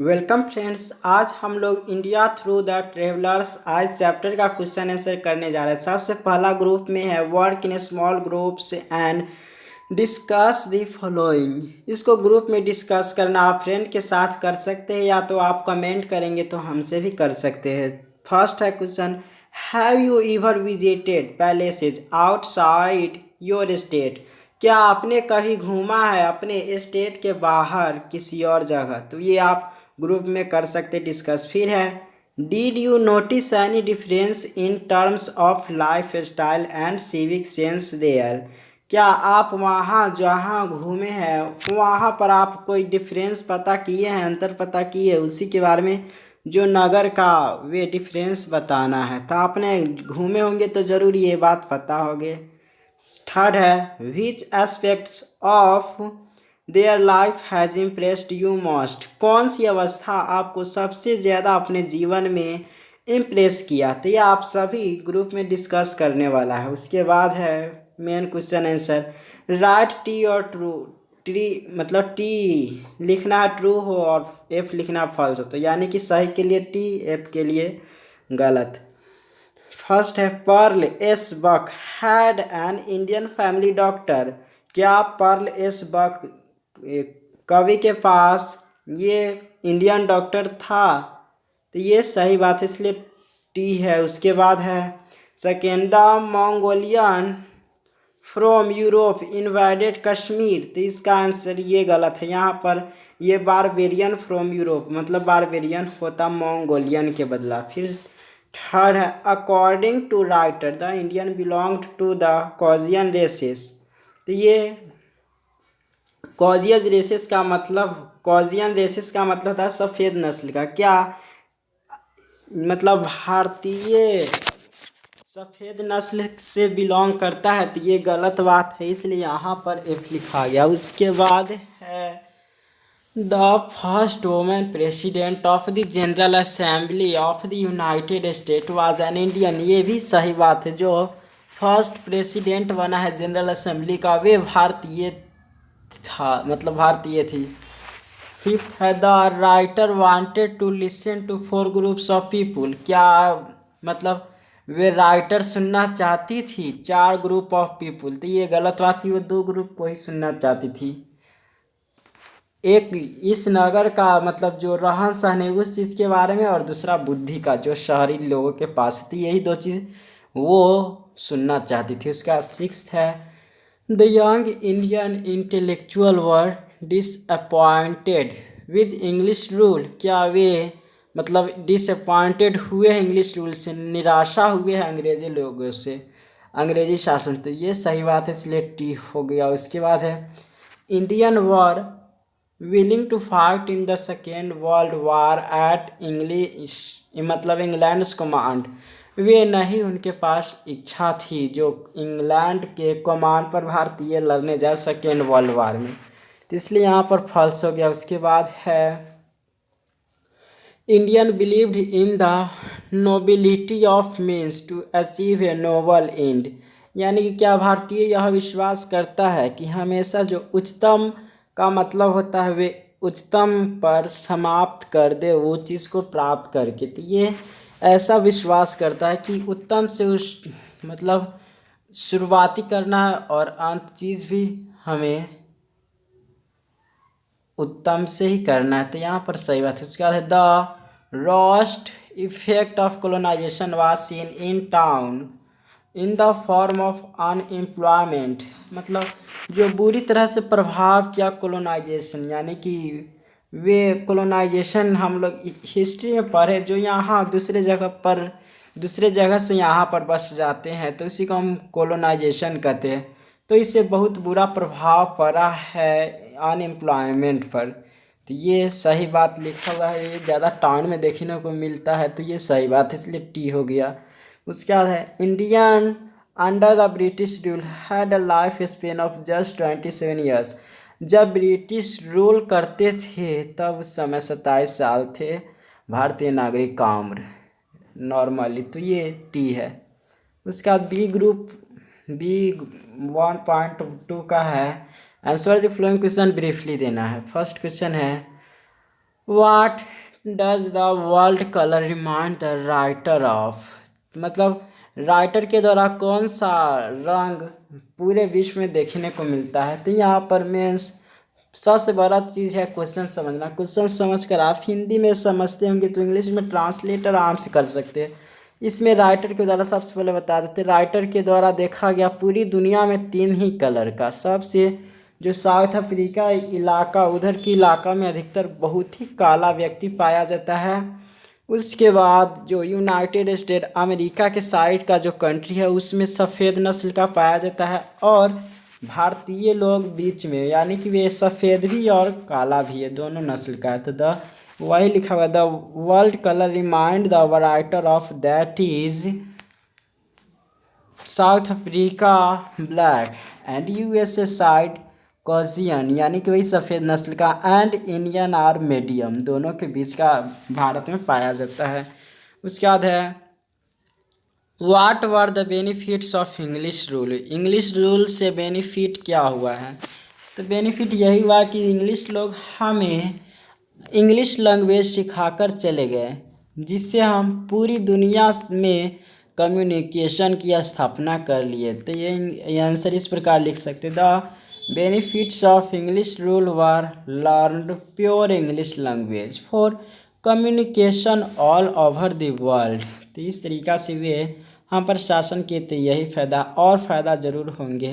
Welcome friends. आज हम लोग इंडिया थ्रू द ट्रेवलर्स आज चैप्टर का क्वेश्चन आंसर करने जा रहे हैं। सबसे पहला ग्रुप में है work in small groups and discuss the following. इसको ग्रुप में डिस्कस करना आप फ्रेंड के साथ कर सकते हैं या तो आप कमेंट करेंगे तो हमसे भी कर सकते हैं। फर्स्ट है question, have you ever visited places outside your state? क्या आपने कभी घूमा है अपने स्टेट के बाहर किसी और जगह? तो ये आप ग्रुप में कर सकते डिस्कस। फिर है, did you notice any difference in terms of life style and civic sense there? क्या आप वहाँ जहाँ घूमे हैं वहाँ पर आप कोई डिफरेंस पता किए हैं, अंतर पता किए, उसी के बारे में जो नगर का वे डिफरेंस बताना है। तो आपने घूमे होंगे तो ज़रूर ये बात पता होगी। थर्ड है, which aspects of their life has impressed you most? कौन सी अवस्था आपको सबसे ज़्यादा अपने जीवन में इम्प्रेस किया? तो ये आप सभी ग्रुप में डिस्कस करने वाला है। उसके बाद है main question answer, right T और ट्रू। टी मतलब टी लिखना ट्रू हो और एफ लिखना फॉल्स हो, तो यानी कि सही के लिए टी, एफ के लिए गलत। फर्स्ट है, Pearl S Buck had an Indian family doctor. क्या पर्ल एस बक कवि के पास ये इंडियन डॉक्टर था? तो ये सही बात है, इसलिए टी है। उसके बाद है second, the Mongolian from Europe invaded Kashmir. तो इसका आंसर ये गलत है। यहाँ पर ये बारबेरियन फ्रॉम यूरोप, मतलब बारबेरियन होता मंगोलियन के बदला। फिर थर्ड है, according to writer the Indian belonged to the Caucasian races. तो ये कॉजियन रेसेस का मतलब होता है सफ़ेद नस्ल का। क्या मतलब भारतीय सफ़ेद नस्ल से बिलोंग करता है? तो ये गलत बात है, इसलिए यहाँ पर एफ लिखा गया। उसके बाद है, the first women president of the general assembly of the United state was an Indian. ये भी सही बात है, जो फर्स्ट प्रेसिडेंट बना है जनरल असेंबली का वे भारतीय था, मतलब भारतीय थी। फिफ्थ है, the writer wanted to listen to four groups of people. क्या मतलब वे राइटर सुनना चाहती थी चार ग्रुप ऑफ पीपुल? तो ये गलत बात थी, वो दो ग्रुप को ही सुनना चाहती थी। एक इस नगर का मतलब जो रहन सहन है उस चीज़ के बारे में, और दूसरा बुद्धि का जो शहरी लोगों के पास थी, यही दो चीज़ वो सुनना चाहती थी। उसका सिक्स्थ है, the young Indian intellectual were disappointed with English rule. क्या वे मतलब डिसअपॉइंटेड हुए हैं इंग्लिश रूल से, निराशा हुए हैं अंग्रेजी लोगों से, अंग्रेजी शासन से? ये सही बात है, इसलिए टी हो गया। उसके बाद है, Indian war willing to fight in the second world war at English मतलब इंग्लैंड कमांड। वे नहीं, उनके पास इच्छा थी जो इंग्लैंड के कमांड पर भारतीय लड़ने जाए सेकेंड वर्ल्ड वार में, तो इसलिए यहाँ पर फॉल्स हो गया। उसके बाद है, Indian believed in the nobility of means to achieve a noble end. यानी कि क्या भारतीय यह विश्वास करता है कि हमेशा जो उच्चतम का मतलब होता है वे उच्चतम पर समाप्त कर दे वो चीज़ को प्राप्त करके? तो ये ऐसा विश्वास करता है कि उत्तम से उस मतलब शुरुआती करना है और अंत चीज़ भी हमें उत्तम से ही करना है। तो यहाँ पर सही बात है। उसके बाद है, the roast effect of colonization was seen in town in the form of unemployment. मतलब जो बुरी तरह से प्रभाव किया कोलोनाइजेशन, यानी कि वे कोलोनाइजेशन हम लोग हिस्ट्री में पढ़े, जो यहाँ दूसरे जगह से यहाँ पर बस जाते हैं तो इसी को हम कोलोनाइजेशन कहते हैं। तो इससे बहुत बुरा प्रभाव पड़ा है अनएम्प्लॉयमेंट पर। तो ये सही बात लिखा हुआ है, ये ज़्यादा टाउन में देखने को मिलता है, तो ये सही बात है, इसलिए टी हो गया। उसके बाद है, Indian under the British rule had a life span of just 27 years. जब ब्रिटिश रूल करते थे तब उस समय 27 साल थे भारतीय नागरिक का उम्र नॉर्मली, तो ये टी है। उसके बाद बी ग्रुप, बी 1.2 का है, answer the following question briefly देना है। फर्स्ट क्वेश्चन है, what does the world colour remind the writer of, मतलब राइटर के द्वारा कौन सा रंग पूरे विश्व में देखने को मिलता है। तो यहाँ पर मीन्स सबसे बड़ा चीज़ है क्वेश्चन समझना। क्वेश्चन समझकर आप हिंदी में समझते होंगे तो इंग्लिश में ट्रांसलेट आराम से कर सकते हैं। इसमें राइटर के द्वारा सबसे पहले बता देते, राइटर के द्वारा देखा गया पूरी दुनिया में 3 ही कलर का। सबसे जो साउथ अफ्रीका इलाका, उधर के इलाका में अधिकतर बहुत ही काला व्यक्ति पाया जाता है। उसके बाद जो यूनाइटेड स्टेट अमेरिका के साइड का जो कंट्री है उसमें सफ़ेद नस्ल का पाया जाता है, और भारतीय लोग बीच में, यानी कि वे सफ़ेद भी और काला भी है, दोनों नस्ल का है। तो द वही लिखा हुआ, the world colour remind the writer of that is South Africa black and USA side Caucasian, यानी कि वही सफ़ेद नस्ल का, एंड इंडियन आर मीडियम, दोनों के बीच का भारत में पाया जाता है। उसके बाद है what were the benefits of English rule, English rule से बेनिफिट क्या हुआ है। तो बेनिफिट यही हुआ कि इंग्लिश लोग हमें इंग्लिश लैंग्वेज सिखाकर चले गए, जिससे हम पूरी दुनिया में कम्युनिकेशन की स्थापना कर लिए। तो ये आंसर इस प्रकार लिख सकते, the benefits of English rule were learned pure English language for communication all over the world. तो इस तरीक़ा से वे हम पर शासन के, तो यही फ़ायदा और फ़ायदा ज़रूर होंगे।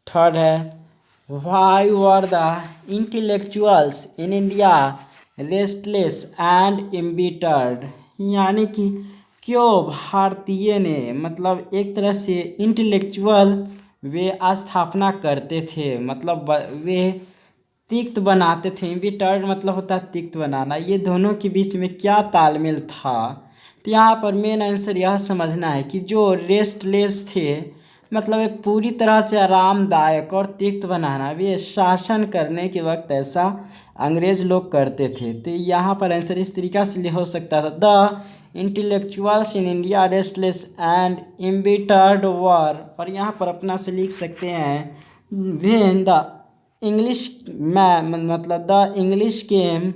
थर्ड है why were the intellectuals in India restless and embittered, यानी कि क्यों भारतीय ने, मतलब एक तरह से इंटेलेक्चुअल वे स्थापना करते थे, मतलब वे तिक्त बनाते थे। एम्बिटर्ड मतलब होता है तिक्त बनाना। ये दोनों के बीच में क्या तालमेल था। तो यहाँ पर मेन आंसर यह समझना है कि जो रेस्टलेस थे, मतलब एक पूरी तरह से आरामदायक और तिक्त बनाना, वे शासन करने के वक्त ऐसा अंग्रेज लोग करते थे। तो यहाँ पर आंसर इस तरीक़ा से हो सकता था, the intellectuals in India restless and embittered were, और यहाँ पर अपना से लिख सकते हैं व्हेन द इंग्लिश मतलब the English came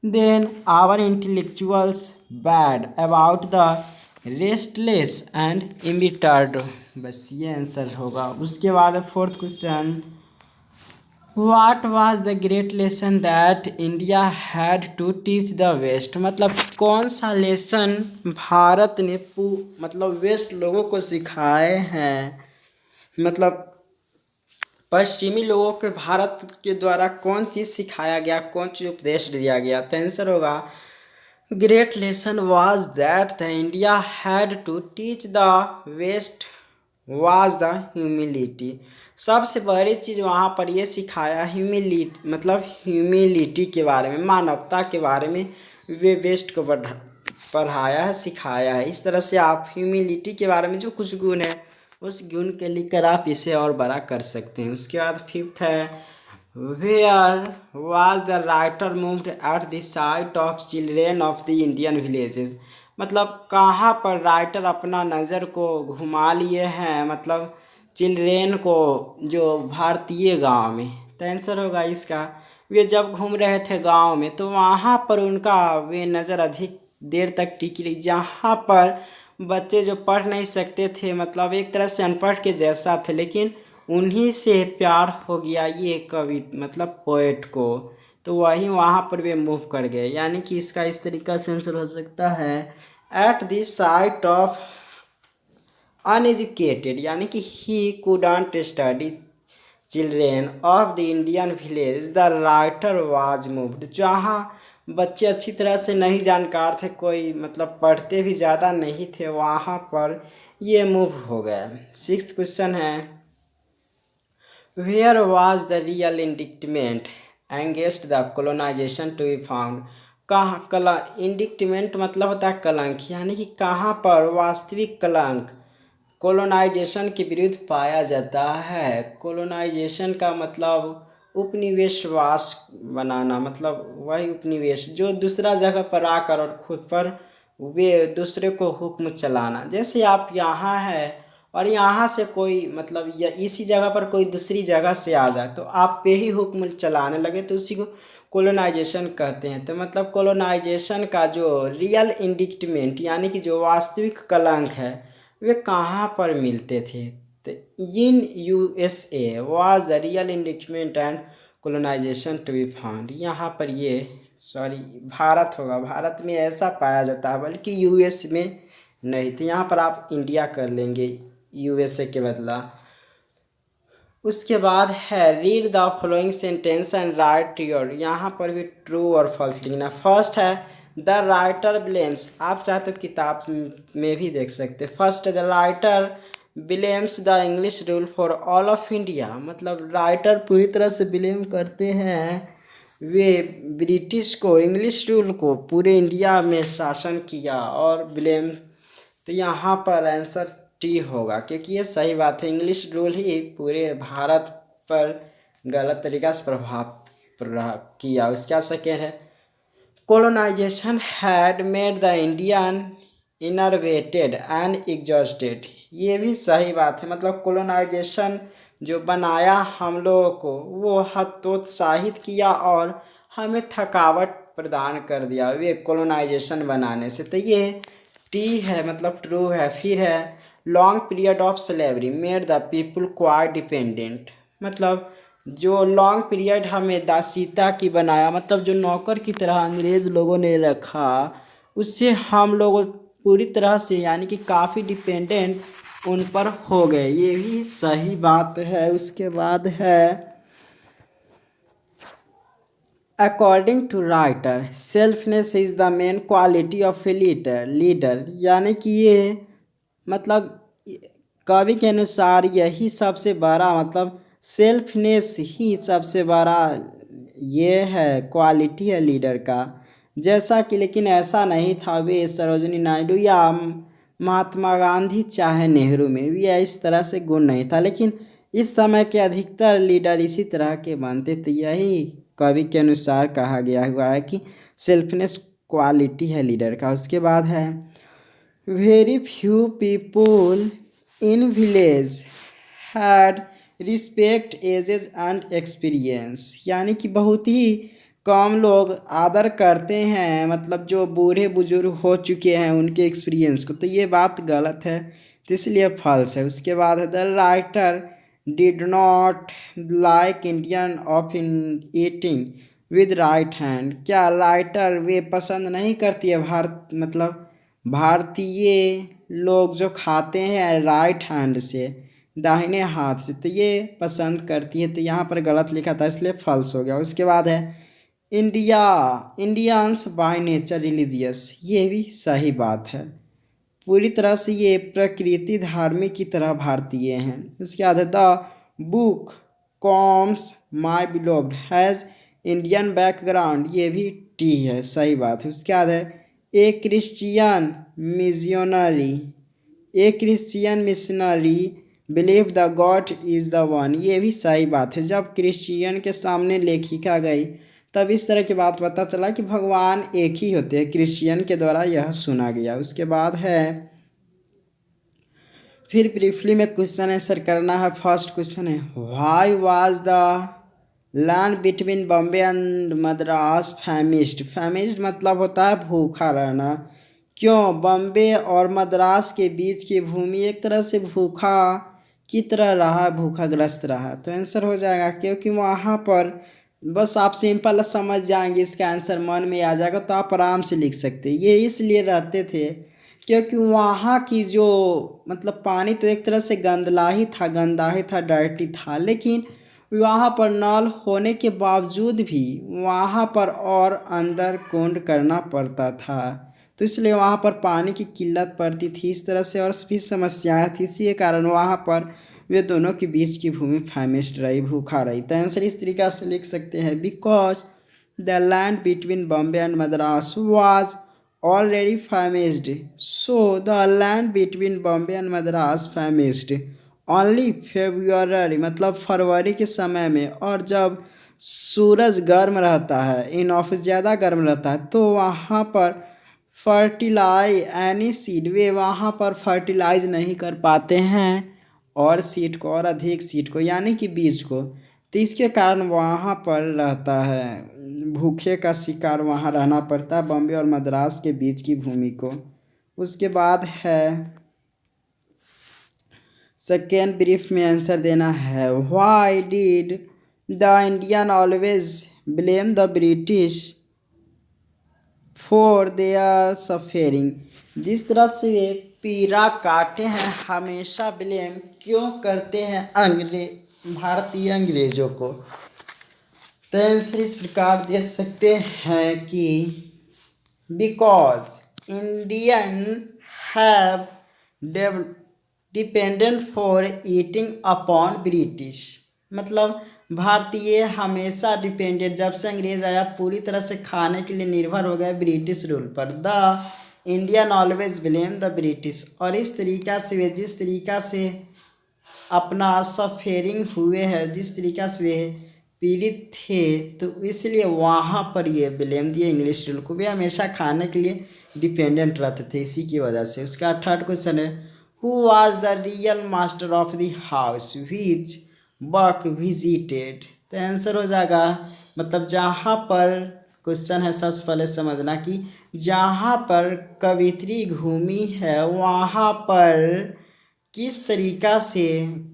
then our intellectuals bad about the restless and embittered. बस ये आंसर होगा। उसके बाद fourth question, what was the great lesson that India had to teach the west, मतलब कौन सा लेसन भारत ने मतलब वेस्ट लोगों को सिखाए हैं, मतलब पश्चिमी लोगों के भारत के द्वारा कौन चीज़ सिखाया गया, कौन चीज़ उपदेश दिया गया। तो आंसर होगा great lesson was that the India had to teach the West was the humility. सबसे बड़ी चीज़ वहाँ पर ये सिखाया ह्यूमिलिटी, मतलब ह्यूमिलिटी के बारे में, मानवता के बारे में वे वेस्ट को पढ़ाया है, सिखाया है। इस तरह से आप ह्यूमिलिटी के बारे में जो कुछ गुण है उस गुण के लिखकर आप इसे और बड़ा कर सकते हैं। उसके बाद फिफ्थ है where was the writer moved at the sight of children of the Indian villages, मतलब कहाँ पर राइटर अपना नज़र को घुमा लिए हैं, मतलब चिल्ड्रेन को जो भारतीय गांव में। तो आंसर होगा इसका, वे जब घूम रहे थे गांव में तो वहाँ पर उनका वे नज़र अधिक देर तक टिकी रही, जहाँ पर बच्चे जो पढ़ नहीं सकते थे, मतलब एक तरह से अनपढ़ के जैसा थे, लेकिन उन्हीं से प्यार हो गया ये कवि, मतलब पोएट को, तो वही वहाँ पर वे मूव कर गए। यानी कि इसका इस तरीका से आंसर हो सकता है eight the sight of uneducated, यानी कि he couldn't study children of the Indian village the writer was moved, जहाँ बच्चे अच्छी तरह से नहीं जानकार थे, कोई मतलब पढ़ते भी ज़्यादा नहीं थे, वहाँ पर ये मूव हो गए। सिक्स्थ क्वेश्चन है where was the real indictment against the colonization to be found, कहाँ कला इंडिक्टमेंट मतलब होता है कलंक, यानी कि कहाँ पर वास्तविक कलंक कोलोनाइजेशन के विरुद्ध पाया जाता है। कोलोनाइजेशन का मतलब उपनिवेशवास बनाना, मतलब वही उपनिवेश जो दूसरा जगह पर आकर और खुद पर वे दूसरे को हुक्म चलाना। जैसे आप यहाँ है और यहाँ से कोई मतलब या इसी जगह पर कोई दूसरी जगह से आ जाए तो आप पे ही हुक्म चलाने लगे, तो उसी को कोलोनाइजेशन कहते हैं। तो मतलब कोलोनाइजेशन का जो रियल इंडिक्टमेंट यानी कि जो वास्तविक कलंक है वे कहाँ पर मिलते थे। तो in USA was the real indictment and colonization to be found. यहाँ पर ये सॉरी भारत होगा, भारत में ऐसा पाया जाता है, बल्कि यूएस में नहीं। तो यहाँ पर आप इंडिया कर लेंगे यूएसए के बदला। उसके बाद है read the following sentence and right your, यहाँ पर भी ट्रू और फॉल्स लिखना। फर्स्ट है द राइटर ब्लेम्स, आप चाहे तो किताब में भी देख सकते। First the writer blames the English rule for all of India, मतलब राइटर पूरी तरह से ब्लेम करते हैं वे ब्रिटिश को, इंग्लिश रूल को पूरे इंडिया में शासन किया और ब्लेम। तो यहाँ पर आंसर टी होगा, क्योंकि ये सही बात है। इंग्लिश रूल ही पूरे भारत पर गलत तरीका से प्रभाव किया। उसका सेकेंड है colonization had made the Indian innervated and exhausted, ये भी सही बात है। मतलब कोलोनाइजेशन जो बनाया हम लोगों को वो हतोत्साहित किया और हमें थकावट प्रदान कर दिया वे कोलोनाइजेशन बनाने से। तो ये टी है, मतलब ट्रू है। फिर है long period of slavery made the people quite dependent, मतलब जो लॉन्ग पीरियड हमें दासीता की बनाया, मतलब जो नौकर की तरह अंग्रेज लोगों ने रखा, उससे हम लोग पूरी तरह से यानी कि काफ़ी डिपेंडेंट उन पर हो गए, ये भी सही बात है। उसके बाद है according to writer selfness is the main quality of a leader, यानी कि ये मतलब कवि के अनुसार यही सबसे बड़ा, मतलब सेल्फनेस ही सबसे बड़ा ये है क्वालिटी है लीडर का। जैसा कि लेकिन ऐसा नहीं था वे सरोजिनी नायडू या महात्मा गांधी चाहे नेहरू में भी इस तरह से गुण नहीं था, लेकिन इस समय के अधिकतर लीडर इसी तरह के बनते। तो यही कवि के अनुसार कहा गया हुआ है कि सेल्फनेस क्वालिटी है लीडर का। उसके बाद है very few people in village had respect ages and experience, यानी कि बहुत ही कम लोग आदर करते हैं, मतलब जो बूढ़े बुजुर्ग हो चुके हैं उनके एक्सपीरियंस को। तो ये बात गलत है, तो इसलिए फॉल्स है। उसके बाद है the writer did not like Indian of in eating with right hand, क्या राइटर वे पसंद नहीं करती है मतलब भारतीय लोग जो खाते हैं राइट हैंड से, दाहिने हाथ से, तो ये पसंद करती है। तो यहाँ पर गलत लिखा था इसलिए फॉल्स हो गया। उसके बाद है इंडियंस बाय नेचर रिलीजियस, ये भी सही बात है। पूरी तरह से ये प्रकृति धार्मिक की तरह भारतीय हैं। उसके बाद the book comes my beloved has Indian background, ये भी टी है, सही बात है। उसके बाद है ए Christian missionary believe the God is the one, ये भी सही बात है। जब क्रिश्चियन के सामने लेखिका गई तब इस तरह की बात पता चला कि भगवान एक ही होते हैं, क्रिश्चियन के द्वारा यह सुना गया। उसके बाद है फिर ब्रीफली में क्वेश्चन आंसर करना है। फर्स्ट क्वेश्चन है why was the land between Bombay and Madras famished मतलब होता है भूखा रहना। क्यों बॉम्बे और मद्रास के बीच की भूमि एक तरह से भूखा की तरह रहा, भूखाग्रस्त रहा। तो आंसर हो जाएगा क्योंकि वहाँ पर बस आप सिंपल समझ जाएंगे, इसका आंसर मन में आ जाएगा तो आप आराम से लिख सकते हैं। ये इसलिए रहते थे क्योंकि वहाँ की जो मतलब पानी तो एक तरह से गंदा ही था, डर्टी था, लेकिन वहाँ पर नल होने के बावजूद भी वहाँ पर और अंदर कुंड करना पड़ता था, तो इसलिए वहाँ पर पानी की किल्लत पड़ती थी। इस तरह से और भी समस्याएं थी, इसी कारण वहाँ पर वे दोनों के बीच की भूमि फैमिस्ट रही, भूखा रही। तो आंसर इस तरीका से लिख सकते हैं because the land between Bombay and Madras was already famished, so the land between Bombay and Madras famished only February मतलब फरवरी के समय में, और जब सूरज गर्म रहता है, इन ऑफिस ज़्यादा गर्म रहता है, तो वहाँ पर फर्टिलाइज एनी सीड वे वहाँ पर फर्टिलाइज नहीं कर पाते हैं और सीड को और अधिक सीड को यानी कि बीज को तो इसके कारण वहाँ पर रहता है, भूखे का शिकार वहाँ रहना पड़ता है, बॉम्बे और मद्रास के बीच की भूमि को। उसके बाद है सेकेंड ब्रीफ में आंसर देना है, why did the Indian always blame the British for their suffering. जिस तरह से वे पीड़ा काटे हैं, हमेशा ब्लेम क्यों करते हैं भारतीय अंग्रेजों को। तो आंसर इस प्रकार दे सकते हैं कि because Indian have dependent for eating upon British. मतलब भारतीय हमेशा डिपेंडेंट, जब से अंग्रेज आया पूरी तरह से खाने के लिए निर्भर हो गए ब्रिटिश रूल पर। The Indian always blame the British. और इस तरीका से वे जिस तरीका से अपना सफेरिंग हुए हैं, जिस तरीका से वे पीड़ित थे, तो इसलिए वहाँ पर ये ब्लेम दिए इंग्लिश रूल को। वे हमेशा खाने के लिए डिपेंडेंट रहते थे, इसी की वजह से। उसका थर्ड क्वेश्चन है, who was the real master of the house which Buck visited. तो आंसर हो जाएगा, मतलब जहाँ पर क्वेश्चन है, सबसे पहले समझना कि जहाँ पर कवित्री घूमी है वहाँ पर किस तरीका से,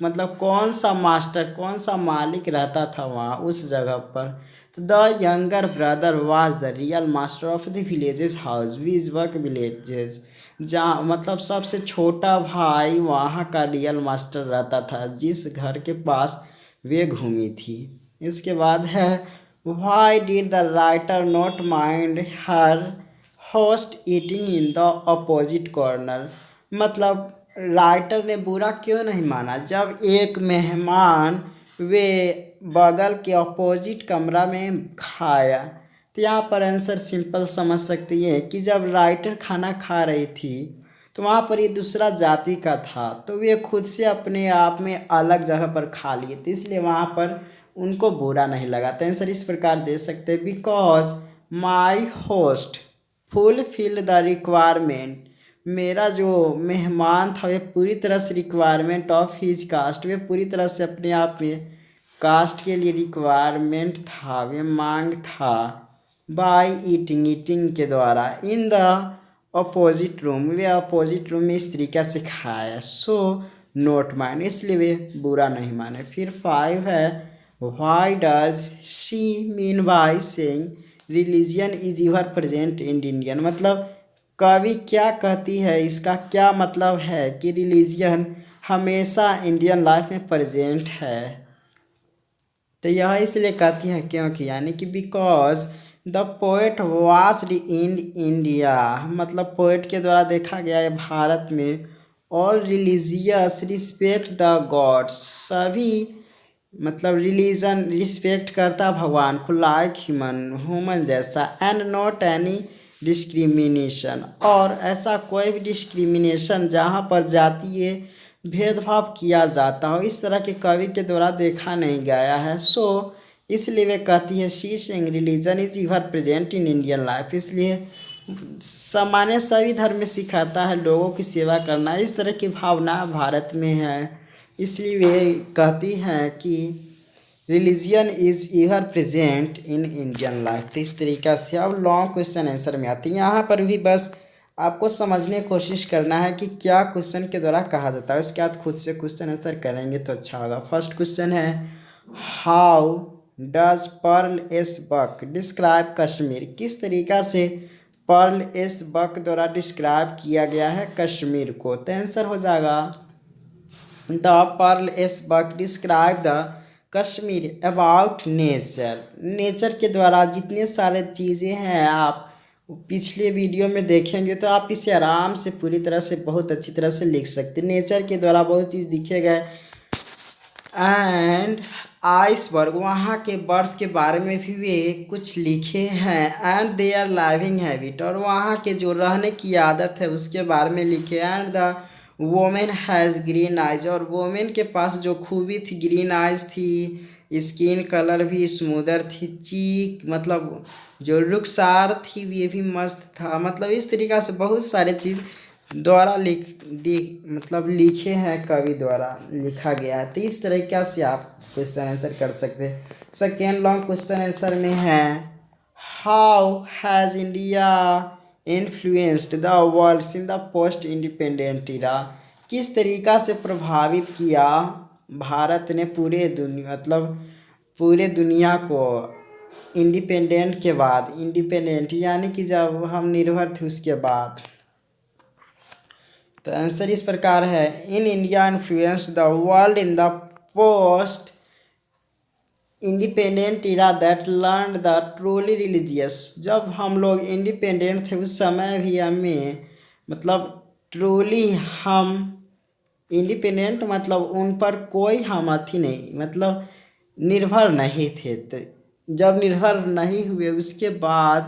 मतलब कौन सा मास्टर, कौन सा मालिक रहता था वहाँ उस जगह पर। तो the younger brother was the real master of the villages house which work villages. जहाँ मतलब सबसे छोटा भाई वहाँ का रियल मास्टर रहता था, जिस घर के पास वे घूमी थी। इसके बाद है, why did the writer not mind her host eating in the opposite corner. मतलब राइटर ने बुरा क्यों नहीं माना जब एक मेहमान वे बगल के अपोजिट कमरा में खाया। तो यहाँ पर आंसर सिंपल समझ सकती है कि जब राइटर खाना खा रही थी तो वहाँ पर ये दूसरा जाति का था, तो वे खुद से अपने आप में अलग जगह पर खा लिए, तो इसलिए वहाँ पर उनको बुरा नहीं लगा। तो आंसर इस प्रकार दे सकते हैं, because my host fulfil the requirement. मेरा जो मेहमान था वे पूरी तरह से रिक्वायरमेंट ऑफ हिज कास्ट, वे पूरी तरह से अपने आप में कास्ट के लिए रिक्वायरमेंट था, वे मांग था। बाय ईटिंग, ईटिंग के द्वारा। In the opposite room, way opposite room में इस तरीक़े से खाया। सो नोट माइंड, इसलिए वे बुरा नहीं माने। फिर 5 है, why does she mean by saying religion is ever present in Indian. मतलब कवि क्या कहती है, इसका क्या मतलब है कि रिलीजन हमेशा इंडियन लाइफ में प्रेजेंट है। तो यह इसलिए कहती है क्योंकि, यानी कि because the poet washed in India. मतलब पोएट के द्वारा देखा गया है भारत में, all religious respect the gods. सभी मतलब रिलीजन रिस्पेक्ट करता भगवान को, लाइक ह्यूमन जैसा। एंड नॉट एनी डिस्क्रिमिनेशन, और ऐसा कोई भी डिस्क्रिमिनेशन जहाँ पर जातीय भेदभाव किया जाता हो, इस तरह के कवि के द्वारा देखा नहीं गया है। सो इसलिए वे कहती है, she saying religion is ever present in Indian life. इसलिए सामान्य सभी धर्म में सिखाता है लोगों की सेवा करना, इस तरह की भावना भारत में है। इसलिए वे कहती हैं कि religion is ever present in Indian life. तो इस तरीक़ा से अब लॉन्ग क्वेश्चन आंसर में आती है। यहाँ पर भी बस आपको समझने की कोशिश करना है कि क्या क्वेश्चन के द्वारा कहा जाता है, उसके बाद खुद से क्वेश्चन आंसर करेंगे तो अच्छा होगा। फर्स्ट क्वेश्चन है, how does Pearl S Buck describe Kashmir. किस तरीक़ा से पर्ल एस बक द्वारा डिस्क्राइब किया गया है कश्मीर को। तो आंसर हो जाएगा, the Pearl S Buck describe the Kashmir about nature. Nature के द्वारा जितने सारे चीज़ें हैं आप पिछले वीडियो में देखेंगे तो आप इसे आराम से पूरी तरह से बहुत अच्छी तरह से लिख सकते हैं। नेचर के द्वारा बहुत चीज़ दिखे गए। एंड आइसबर्ग, वहाँ के बर्फ के बारे में भी वे कुछ लिखे हैं। एंड देयर लाइविंग हैबिट, और वहाँ के जो रहने की आदत है उसके बारे में लिखे। And the women has green eyes, और वोमेन के पास जो खूबी थी ग्रीन आइज थी, स्किन कलर भी स्मूदर थी, चीक मतलब जो रुखसार थी वे भी मस्त था। मतलब इस तरीक़ा से बहुत सारे चीज़ द्वारा मतलब लिखे हैं, कवि द्वारा लिखा गया है। तो इस तरीक़ा से आप क्वेश्चन आंसर कर सकते हैं। सेकेंड लॉन्ग क्वेश्चन आंसर में है, how has India influenced the world in the post independent era. किस तरीक़ा से प्रभावित किया भारत ने पूरे दुनिया को इंडिपेंडेंट के बाद, इंडिपेंडेंट यानी कि जब हम निर्भर थे उसके बाद। तो आंसर इस प्रकार है, in India influenced the world in the post independent era that learn the truly religious. जब हम लोग इंडिपेंडेंट थे उस समय भी हमें ट्रूली हम इंडिपेंडेंट उन पर कोई हम अथी नहीं निर्भर नहीं थे। तो जब निर्भर नहीं हुए उसके बाद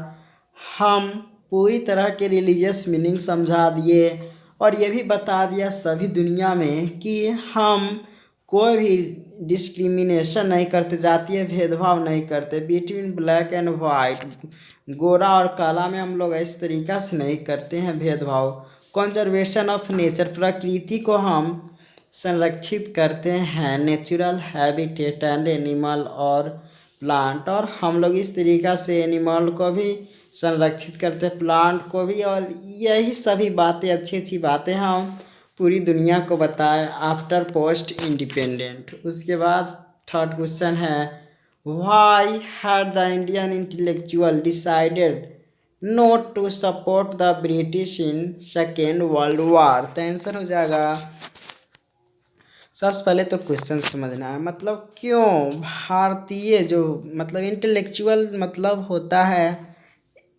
हम पूरी तरह के रिलीजियस मीनिंग समझा दिए और ये भी बता दिया सभी दुनिया में कि हम कोई भी डिस्क्रिमिनेशन नहीं करते, जातीय भेदभाव नहीं करते बिटवीन ब्लैक एंड वाइट, गोरा और काला में हम लोग इस तरीक़ा से नहीं करते हैं भेदभाव। कंजर्वेशन ऑफ नेचर, प्रकृति को हम संरक्षित करते हैं, नेचुरल हैबिटेट एंड एनिमल और प्लांट, और हम लोग इस तरीक़ा से एनिमल को भी संरक्षित करते हैं, प्लांट को भी, और यही सभी बातें अच्छी अच्छी बातें हम पूरी दुनिया को बताएं आफ्टर पोस्ट इंडिपेंडेंट। उसके बाद थर्ड क्वेश्चन है, why had the Indian intellectual decided not to support the British in second world war. तो आंसर हो जाएगा, सबसे पहले तो क्वेश्चन समझना है, क्यों भारतीय जो इंटेलेक्चुअल होता है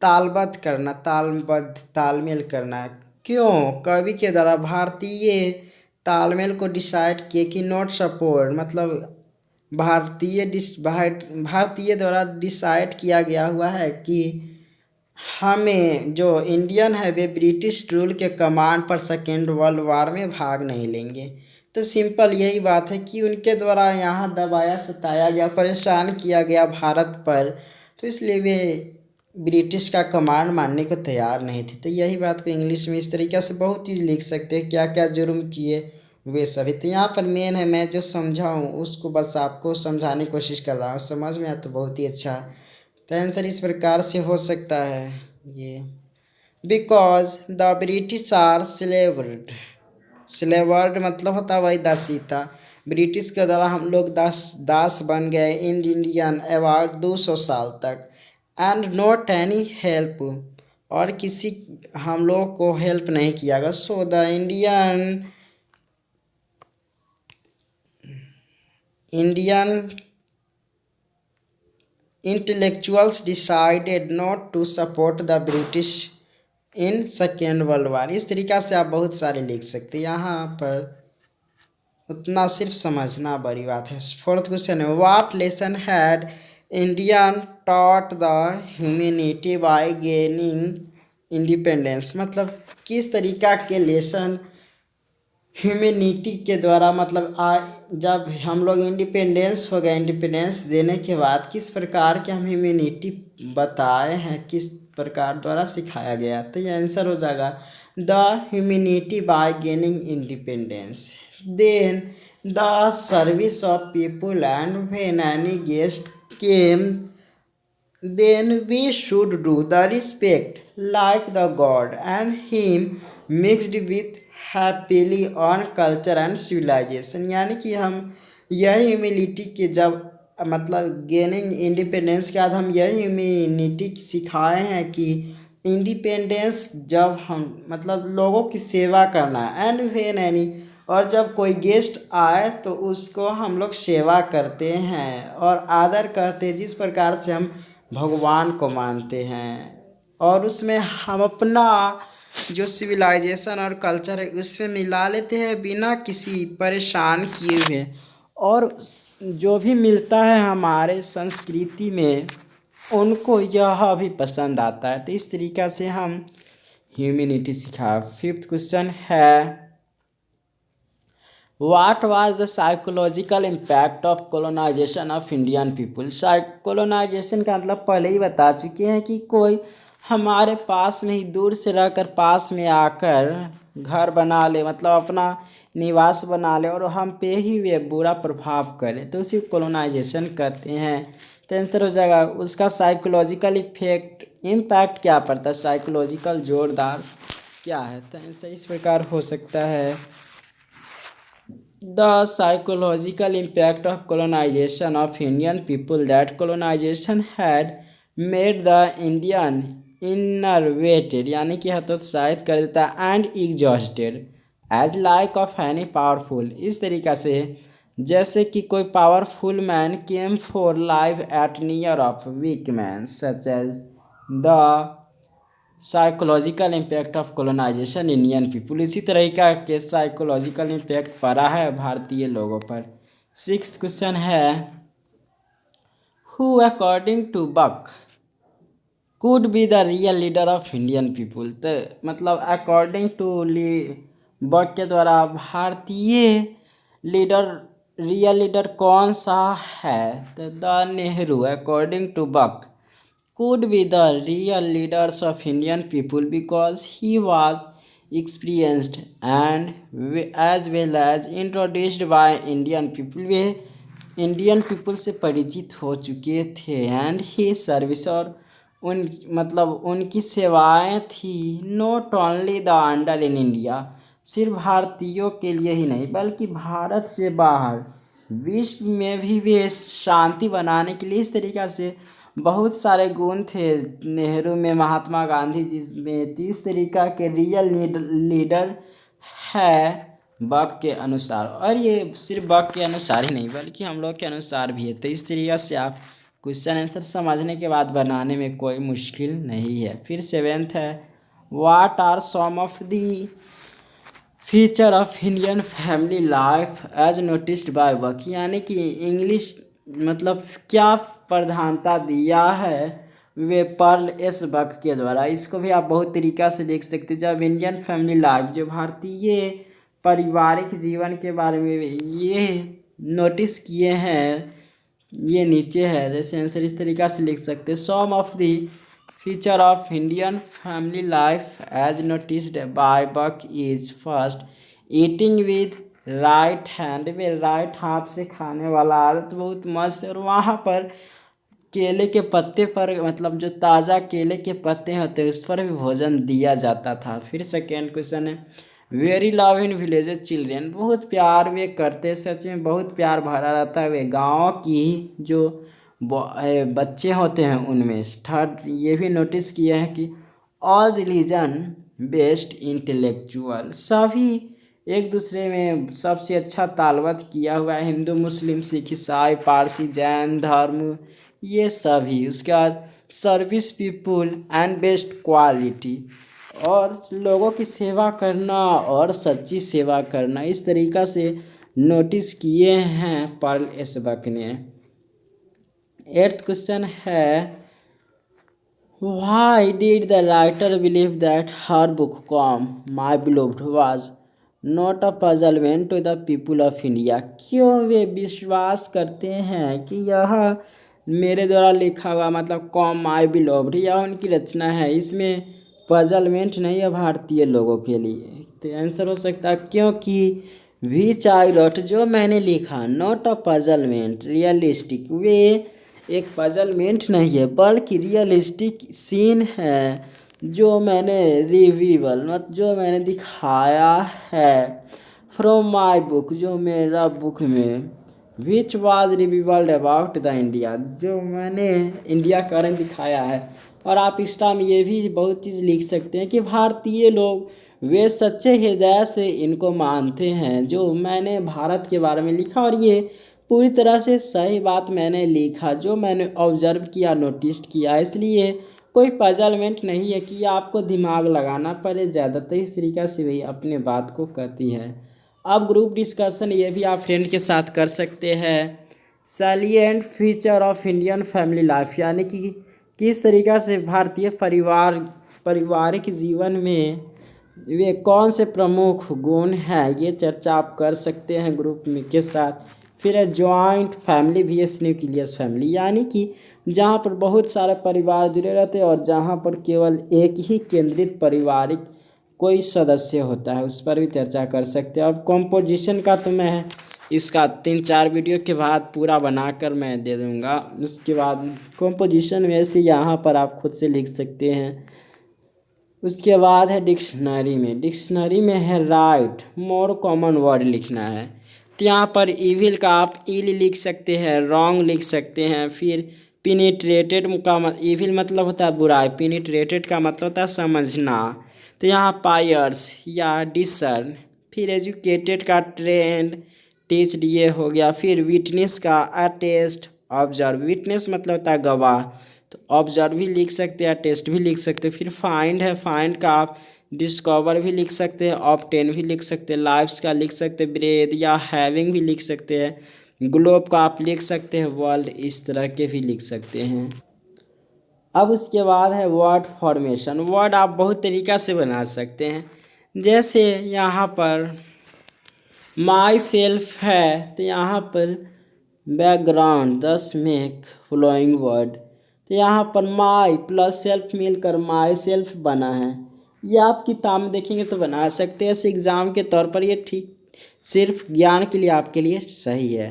तालबद्ध करना, तालमेल करना। क्यों कवि के द्वारा भारतीय तालमेल को डिसाइड किए कि नॉट सपोर्ट भारतीय द्वारा डिसाइड किया गया हुआ है कि हमें जो इंडियन है वे ब्रिटिश रूल के कमांड पर सेकेंड वर्ल्ड वार में भाग नहीं लेंगे। तो सिंपल यही बात है कि उनके द्वारा यहाँ दबाया सताया गया, परेशान किया गया भारत पर, तो इसलिए वे ब्रिटिश का कमांड मानने को तैयार नहीं थे। तो यही बात को इंग्लिश में इस तरीक़े से बहुत चीज़ लिख सकते हैं, क्या क्या जुर्म किए वे सभी। तो यहाँ पर मेन है, मैं जो समझा हूँ उसको बस आपको समझाने की कोशिश कर रहा हूँ, समझ में आया तो बहुत ही अच्छा। तो आंसर इस प्रकार से हो सकता है ये, बिकॉज द ब्रिटिश आर स्लेवर्ड होता है वही दासीता, ब्रिटिश के द्वारा हम लोग दास बन गए इन इंडियन अबाउट 200 साल तक, एंड नॉट एनी हेल्प, और किसी हम लोग को हेल्प नहीं किया गया। So the Indian intellectuals decided not to support the British in second world war. इस तरीक़ा से आप बहुत सारे लिख सकते हैं, यहाँ पर उतना सिर्फ समझना बड़ी बात है। फोर्थ क्वेश्चन है, what lesson had Indian taught the humanity by gaining independence. किस तरीक़ा के लेसन ह्यूमैनिटी के द्वारा जब हम लोग इंडिपेंडेंस हो गए, इंडिपेंडेंस देने के बाद किस प्रकार के हम ह्यूमैनिटी बताए हैं, किस प्रकार द्वारा सिखाया गया। तो ये आंसर हो जाएगा, the humanity by gaining independence, then the service of people, and when any guest came then we should do the respect like the god and him mixed with happily on culture and civilization। यानी कि हम यही humility के जब gaining independence के बाद हम यही ह्यूमिलिटी सिखाए हैं कि इंडिपेंडेंस जब हम लोगों की सेवा करना, एंड व्हेन एनी, और जब कोई गेस्ट आए तो उसको हम लोग सेवा करते हैं और आदर करते हैं जिस प्रकार से हम भगवान को मानते हैं, और उसमें हम अपना जो सिविलाइजेशन और कल्चर है उसमें मिला लेते हैं बिना किसी परेशान किए हुए, और जो भी मिलता है हमारे संस्कृति में उनको यह भी पसंद आता है। तो इस तरीक़ा से हम ह्यूमैनिटी सिखा। फिफ्थ क्वेश्चन है, What was the psychological impact of colonization of Indian people? Colonization का पहले ही बता चुके हैं कि कोई हमारे पास में ही दूर से रहकर पास में आकर घर बना ले, मतलब अपना निवास बना ले और हम पे ही वे बुरा प्रभाव करे, तो उसी कॉलोनाइजेशन कहते हैं। तो आंसर हो जाएगा उसका साइकोलॉजिकल इफेक्ट, इम्पैक्ट क्या पड़ता है, साइकोलॉजिकल जोरदार क्या है। तो आंसर इस प्रकार हो सकता है the psychological impact of colonization of Indian people, that colonization had made the Indian innervated यानी कि हतोत्साहित कर देता है and exhausted as like of any powerful, इस तरीक़ा से जैसे कि कोई powerful man came for life at near of weak man such as the psychological impact of colonization Indian people, इसी तरह का के साइकोलॉजिकल इम्पैक्ट पड़ा है भारतीय लोगों पर। सिक्स्थ क्वेश्चन है who according to Buck could be the real leader of Indian people. तो मतलब अकॉर्डिंग टू बक के द्वारा भारतीय लीडर, रियल लीडर कौन सा है, तो the Nehru according to Buck could be the real leaders of Indian people because he was experienced and as well as introduced by Indian people, way Indian people से परिचित हो चुके थे एंड ही सर्विस, और उन मतलब उनकी सेवाएं थी not only the under in India, सिर्फ भारतीयों के लिए ही नहीं बल्कि भारत से बाहर विश्व में भी वे शांति बनाने के लिए, इस तरीक़ा से बहुत सारे गुण थे नेहरू में, महात्मा गांधी जी में, इस तरीक़ा के रियल लीडर है बक के अनुसार। और ये सिर्फ बक के अनुसार ही नहीं बल्कि हम लोग के अनुसार भी है। तो इस तरीक़ा से आप क्वेश्चन आंसर समझने के बाद बनाने में कोई मुश्किल नहीं है। फिर सेवेंथ है what are some of the feature of Indian family life as noticed by Buck, यानी कि इंग्लिश मतलब क्या प्रधानता दिया है वे पर्ल एस बक के द्वारा। इसको भी आप बहुत तरीक़ा से देख सकते हैं। जब इंडियन फैमिली लाइफ, जो भारतीय पारिवारिक जीवन के बारे में ये नोटिस किए हैं, ये नीचे है, जैसे आंसर इस तरीक़ा से लिख सकते हैं some of the feature of Indian family life as noticed by Buck is first eating with right hand, वे राइट हाथ से खाने वाला आदत बहुत मस्त है। और वहाँ पर केले के पत्ते पर, मतलब जो ताज़ा केले के पत्ते होते हैं उस पर भी भोजन दिया जाता था। फिर सेकेंड क्वेश्चन है very love in villages children, बहुत प्यार वे करते, सच में बहुत प्यार भरा रहता है वे गाँव की जो बच्चे होते हैं उनमें। थर्ड ये भी नोटिस किए हैं कि ऑल रिलीजन बेस्ड इंटेलेक्चुअल, सभी एक दूसरे में सबसे अच्छा तालवत किया हुआ है, हिंदू मुस्लिम सिख ईसाई पारसी जैन धर्म ये सभी। उसके बाद service people and best quality, और लोगों की सेवा करना और सच्ची सेवा करना, इस तरीक़ा से नोटिस किए हैं पर्ल एस बक ने। एट्थ क्वेश्चन है Why did the writer believe that her book Come My Beloved was not a puzzlement to the people of India? क्यों वे विश्वास करते हैं कि यह मेरे द्वारा लिखा हुआ मतलब कॉम माई बिलोव्ड या उनकी रचना है, इसमें पजलमेंट नहीं है भारतीय लोगों के लिए। तो आंसर हो सकता है क्योंकि विच आई रोट, जो मैंने लिखा, नॉट अ पजलमेंट रियलिस्टिक, वे एक पजलमेंट नहीं है बल्कि रियलिस्टिक सीन है जो मैंने रिवीवल मतलब जो मैंने दिखाया है फ्रॉम माई बुक, जो मेरा बुक में which was revealed about the India, जो मैंने इंडिया का रंग दिखाया है। और आप इस टाइम ये भी बहुत चीज़ लिख सकते हैं कि भारतीय लोग वे सच्चे हृदय से इनको मानते हैं जो मैंने भारत के बारे में लिखा, और ये पूरी तरह से सही बात मैंने लिखा जो मैंने ऑब्जर्व किया, नोटिस किया, इसलिए कोई पजलमेंट नहीं है कि आपको दिमाग लगाना पड़े ज़्यादा। तो इस तरीक़ा से वही अपने बात को कहती है। अब ग्रुप डिस्कशन ये भी आप फ्रेंड के साथ कर सकते हैं। Salient feature of Indian family life, यानी कि किस तरीक़ा से भारतीय पारिवारिक जीवन में वे कौन से प्रमुख गुण हैं, ये चर्चा आप कर सकते हैं ग्रुप में के साथ। फिर है joint family VS nucleus family, यानी कि जहाँ पर बहुत सारे परिवार जुड़े रहते हैं और जहाँ पर केवल एक ही केंद्रित पारिवारिक कोई सदस्य होता है, उस पर भी चर्चा कर सकते हैं। और कॉम्पोजिशन का तो मैं इसका 3-4 वीडियो के बाद पूरा बनाकर मैं दे दूँगा। उसके बाद कॉम्पोजिशन वैसे यहाँ पर आप खुद से लिख सकते हैं। उसके बाद है डिक्शनरी में है राइट मोर कॉमन वर्ड लिखना है। तो यहाँ पर इविल का आप इल लिख सकते हैं, रॉन्ग लिख सकते हैं। फिर पिनिट्रेटेड का इविल मतलब होता है बुराई, पिनिट्रेटेड का मतलब होता है समझना। तो यहाँ पायर्स या डिसर्न। फिर एजुकेटेड का ट्रेंड, टीच्ड ये हो गया। फिर विटनेस का अटेस्ट, ऑब्जर्व, विटनेस मतलब होता है गवाह, तो ऑब्जर्व भी लिख सकते हैं, टेस्ट भी लिख सकते हैं। फिर फाइंड है, फाइंड का आप डिस्कवर भी लिख सकते हैं, ऑब्टेन भी लिख सकते हैं, लाइफ्स का लिख सकते हैं, ब्रेथ या हैविंग भी लिख सकते हैं, ग्लोब का आप लिख सकते हैं, वर्ल्ड, इस तरह के भी लिख सकते हैं। अब उसके बाद है वर्ड फॉर्मेशन। वर्ड आप बहुत तरीक़ा से बना सकते हैं। जैसे यहाँ पर माई सेल्फ है, तो यहाँ पर बैकग्राउंड 10 मेक फ्लोइंग वर्ड, तो यहाँ पर माई प्लस सेल्फ मिलकर माई सेल्फ बना है। ये आप किताब में देखेंगे तो बना सकते हैं। ऐसे एग्ज़ाम के तौर पर ये ठीक सिर्फ ज्ञान के लिए आपके लिए सही है।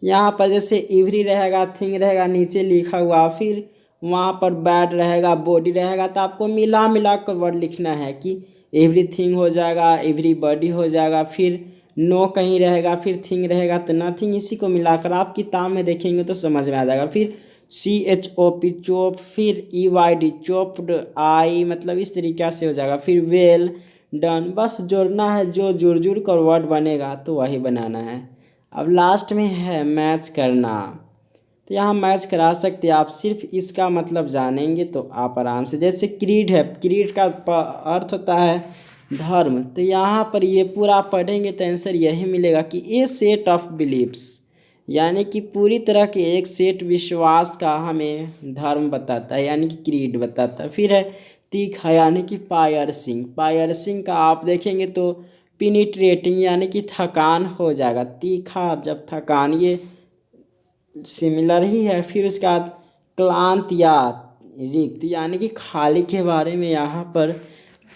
यहाँ पर जैसे इवरी रहेगा, थिंग रहेगा नीचे लिखा हुआ, फिर वहाँ पर बैड रहेगा, बॉडी रहेगा, तो आपको मिला मिला कर वर्ड लिखना है कि एवरीथिंग हो जाएगा, एवरी बॉडी हो जाएगा, फिर नो कहीं रहेगा, फिर थिंग रहेगा तो नथिंग। इसी को मिलाकर आप किताब में देखेंगे तो समझ में आ जाएगा। फिर CHOP चोप, फिर EYD चोप्ड, आई मतलब इस तरीक़ा से हो जाएगा। फिर वेल डन, बस जोड़ना है, जो जुड़ जुड़ कर वर्ड बनेगा तो वही बनाना है। अब लास्ट में है मैच करना, तो यहाँ मैच करा सकते हैं आप। सिर्फ इसका मतलब जानेंगे तो आप आराम से, जैसे क्रीड है, क्रीड का अर्थ होता है धर्म, तो यहाँ पर ये पूरा पढ़ेंगे तो आंसर यही मिलेगा कि ए सेट ऑफ बिलीव्स, यानी कि पूरी तरह के एक सेट विश्वास का हमें धर्म बताता है, यानी कि क्रीड बताता है। फिर है तीखा, यानी कि पायर्सिंग, पायर्सिंग का आप देखेंगे तो पिनिट्रेटिंग, यानी कि थकान हो जाएगा। तीखा जब थकान, ये सिमिलर ही है। फिर उसके बाद क्लांत या रिक्त, यानी कि खाली के बारे में यहाँ पर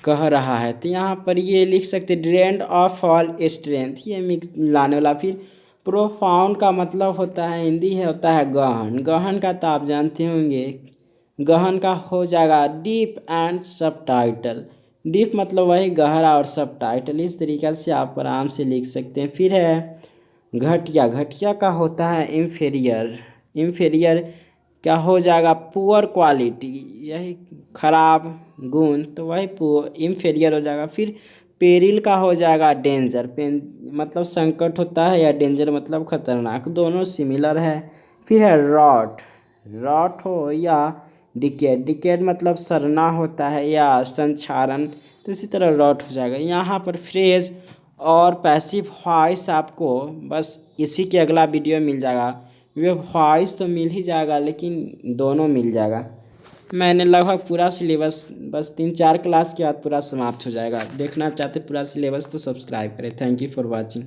कह रहा है, तो यहाँ पर ये लिख सकते ड्रेन्ड ऑफ ऑल स्ट्रेंथ, ये मिक्स लाने वाला। फिर प्रोफाउंड का मतलब होता है, हिंदी है होता है गहन, गहन का तो आप जानते होंगे, गहन का हो जाएगा डीप एंड सब टाइटल, डीप मतलब वही गहरा और सब टाइटल, इस तरीक़े से आप आराम से लिख सकते हैं। फिर है घटिया, घटिया का होता है इंफेरियर, इंफेरियर क्या हो जाएगा पुअर क्वालिटी, यही खराब गुण, तो वही इंफेरियर हो जाएगा। फिर पेरिल का हो जाएगा डेंजर, मतलब संकट होता है, या डेंजर मतलब खतरनाक, दोनों सिमिलर है। फिर है रॉट, रॉट हो या डिकेड, डिकेड मतलब सड़ना होता है या संक्षारण, तो इसी तरह रॉट हो जाएगा। यहाँ पर फ्रेज और पैसिव वॉइस आपको बस इसी के अगला वीडियो मिल जाएगा। वे वॉइस तो मिल ही जाएगा, लेकिन दोनों मिल जाएगा। मैंने लगभग पूरा सिलेबस बस 3-4 क्लास के बाद पूरा समाप्त हो जाएगा। देखना चाहते पूरा सिलेबस तो सब्सक्राइब करें। Thank you for watching.